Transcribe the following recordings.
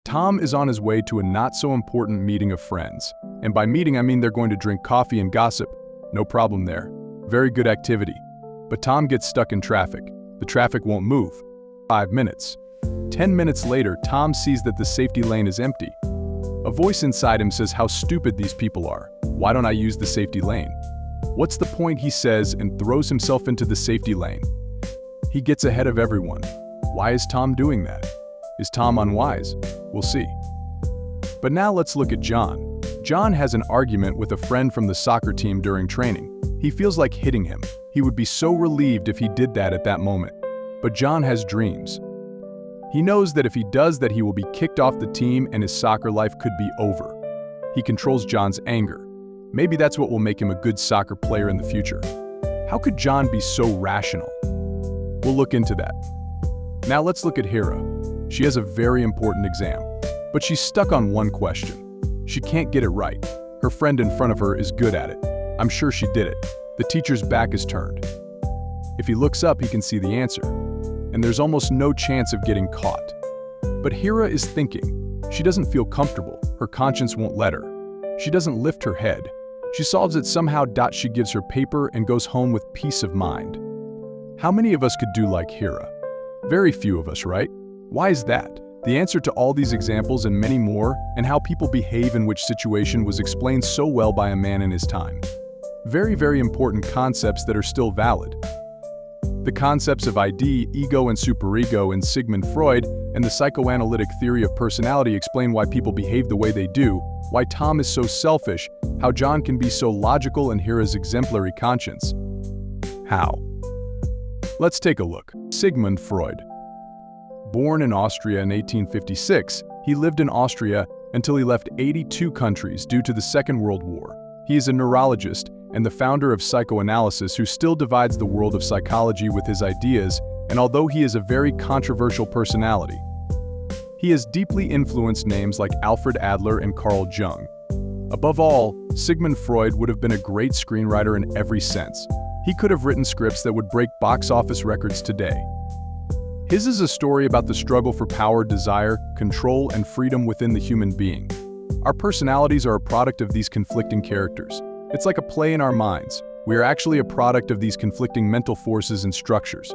Tom is on his way to a not-so-important meeting of friends. And by meeting, I mean they're going to drink coffee and gossip. No problem there. Very good activity. But Tom gets stuck in traffic. The traffic won't move. 5 minutes. 10 minutes later, Tom sees that the safety lane is empty. A voice inside him says how stupid these people are. Why don't I use the safety lane? What's the point, he says, and throws himself into the safety lane. He gets ahead of everyone. Why is Tom doing that? Is Tom unwise? We'll see. But now let's look at John. John has an argument with a friend from the soccer team during training. He feels like hitting him. He would be so relieved if he did that at that moment. But John has dreams. He knows that if he does that, he will be kicked off the team and his soccer life could be over. He controls John's anger. Maybe that's what will make him a good soccer player in the future. How could John be so rational? We'll look into that. Now let's look at Hera. She has a very important exam, but she's stuck on one question. She can't get it right. Her friend in front of her is good at it. I'm sure she did it. The teacher's back is turned. If he looks up, he can see the answer, and there's almost no chance of getting caught. But Hera is thinking. She doesn't feel comfortable. Her conscience won't let her. She doesn't lift her head. She solves it somehow. She gives her paper and goes home with peace of mind. How many of us could do like Hera? Very few of us, right? Why is that? The answer to all these examples and many more, and how people behave in which situation, was explained so well by a man in his time. Very, very important concepts that are still valid. The concepts of ID, ego, and superego in Sigmund Freud and the psychoanalytic theory of personality explain why people behave the way they do, why Tom is so selfish, how John can be so logical, and Hera's exemplary conscience. How? Let's take a look. Sigmund Freud. Born in Austria in 1856, he lived in Austria until he left 82 countries due to the Second World War. He is a neurologist and the founder of psychoanalysis who still divides the world of psychology with his ideas, and although he is a very controversial personality, he has deeply influenced names like Alfred Adler and Carl Jung. Above all, Sigmund Freud would have been a great screenwriter in every sense. He could have written scripts that would break box office records today. His is a story about the struggle for power, desire, control, and freedom within the human being. Our personalities are a product of these conflicting characters. It's like a play in our minds. We are actually a product of these conflicting mental forces and structures.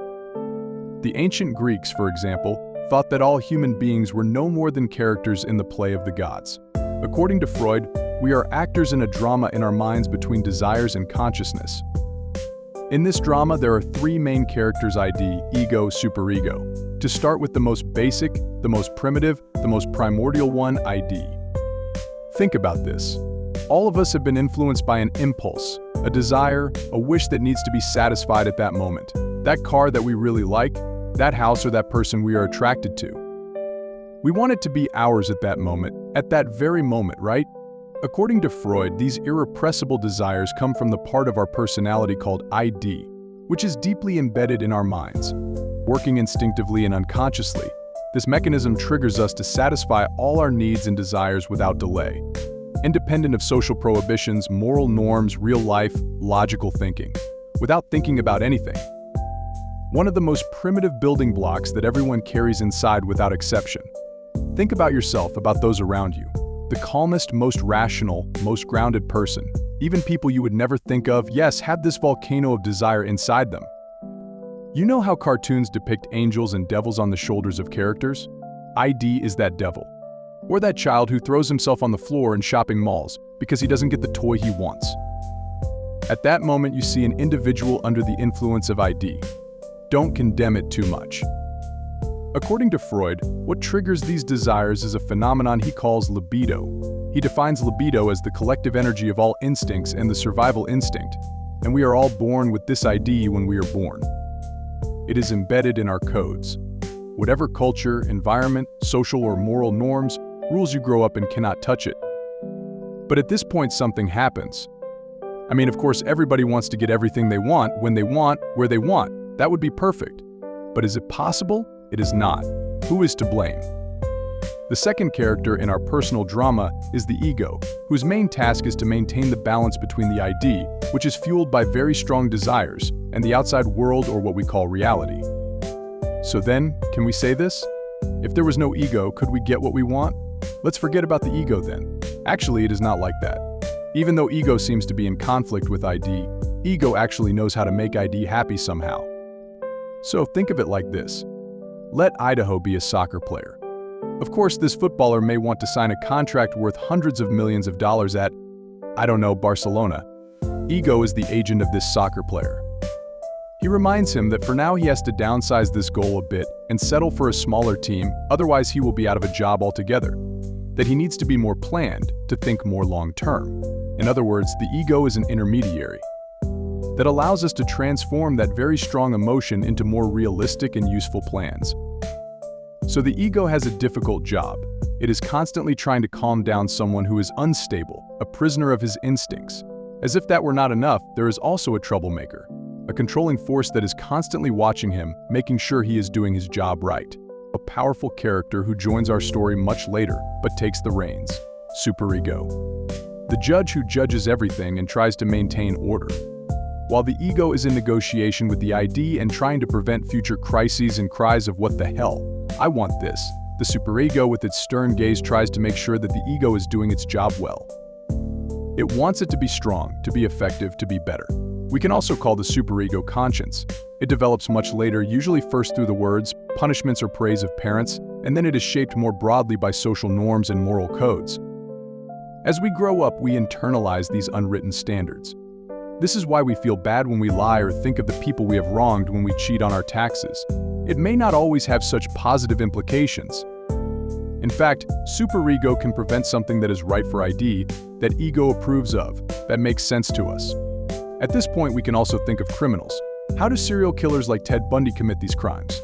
The ancient Greeks, for example, thought that all human beings were no more than characters in the play of the gods. According to Freud, we are actors in a drama in our minds between desires and consciousness. In this drama, there are three main characters: ID, ego, superego. To start with the most basic, the most primitive, the most primordial one, ID. Think about this. All of us have been influenced by an impulse, a desire, a wish that needs to be satisfied at that moment. That car that we really like, that house or that person we are attracted to. We want it to be ours at that moment, at that very moment, right? According to Freud, these irrepressible desires come from the part of our personality called ID, which is deeply embedded in our minds. Working instinctively and unconsciously, this mechanism triggers us to satisfy all our needs and desires without delay, independent of social prohibitions, moral norms, real life, logical thinking, without thinking about anything. One of the most primitive building blocks that everyone carries inside without exception. Think about yourself, about those around you. The calmest, most rational, most grounded person, even people you would never think of, yes, have this volcano of desire inside them. You know how cartoons depict angels and devils on the shoulders of characters? ID is that devil. Or that child who throws himself on the floor in shopping malls because he doesn't get the toy he wants. At that moment, you see an individual under the influence of ID. Don't condemn it too much. According to Freud, what triggers these desires is a phenomenon he calls libido. He defines libido as the collective energy of all instincts and the survival instinct, and we are all born with this ID when we are born. It is embedded in our codes. Whatever culture, environment, social or moral norms, rules you grow up in cannot touch it. But at this point, something happens. I mean, of course, everybody wants to get everything they want, when they want, where they want. That would be perfect. But is it possible? It is not. Who is to blame? The second character in our personal drama is the ego, whose main task is to maintain the balance between the ID, which is fueled by very strong desires, and the outside world, or what we call reality. So then, can we say this? If there was no ego, could we get what we want? Let's forget about the ego then. Actually, it is not like that. Even though ego seems to be in conflict with ID, ego actually knows how to make ID happy somehow. So think of it like this. Let Idaho be a soccer player. Of course, this footballer may want to sign a contract worth hundreds of millions of dollars at, I don't know, Barcelona. Ego is the agent of this soccer player. He reminds him that for now he has to downsize this goal a bit and settle for a smaller team, otherwise he will be out of a job altogether. That he needs to be more planned, to think more long-term. In other words, the ego is an intermediary that allows us to transform that very strong emotion into more realistic and useful plans. So the ego has a difficult job. It is constantly trying to calm down someone who is unstable, a prisoner of his instincts. As if that were not enough, there is also a troublemaker, a controlling force that is constantly watching him, making sure he is doing his job right. A powerful character who joins our story much later, but takes the reins. Superego. The judge who judges everything and tries to maintain order. While the ego is in negotiation with the ID and trying to prevent future crises and cries of "what the hell, I want this," the superego with its stern gaze tries to make sure that the ego is doing its job well. It wants it to be strong, to be effective, to be better. We can also call the superego conscience. It develops much later, usually first through the words, punishments or praise of parents, and then it is shaped more broadly by social norms and moral codes. As we grow up, we internalize these unwritten standards. This is why we feel bad when we lie or think of the people we have wronged when we cheat on our taxes. It may not always have such positive implications. In fact, superego can prevent something that is right for ID, that ego approves of, that makes sense to us. At this point, we can also think of criminals. How do serial killers like Ted Bundy commit these crimes?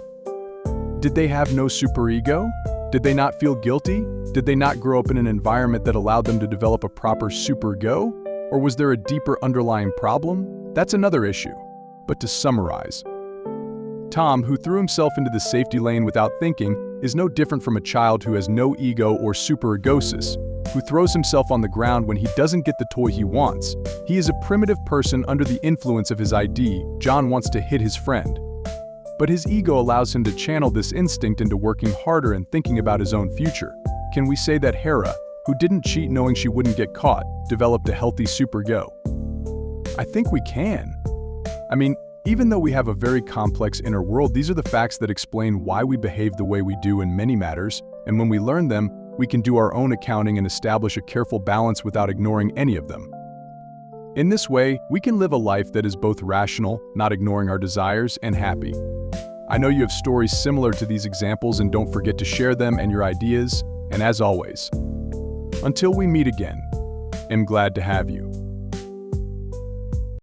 Did they have no superego? Did they not feel guilty? Did they not grow up in an environment that allowed them to develop a proper superego? Or was there a deeper underlying problem? That's another issue. But to summarize, Tom, who threw himself into the safety lane without thinking, is no different from a child who has no ego or superegosis, who throws himself on the ground when he doesn't get the toy he wants. He is a primitive person under the influence of his ID. John wants to hit his friend. But his ego allows him to channel this instinct into working harder and thinking about his own future. Can we say that Hera, who didn't cheat knowing she wouldn't get caught, developed a healthy superego? I think we can. I mean, even though we have a very complex inner world, these are the facts that explain why we behave the way we do in many matters, and when we learn them, we can do our own accounting and establish a careful balance without ignoring any of them. In this way, we can live a life that is both rational, not ignoring our desires, and happy. I know you have stories similar to these examples, and don't forget to share them and your ideas, and as always, until we meet again, I'm glad to have you.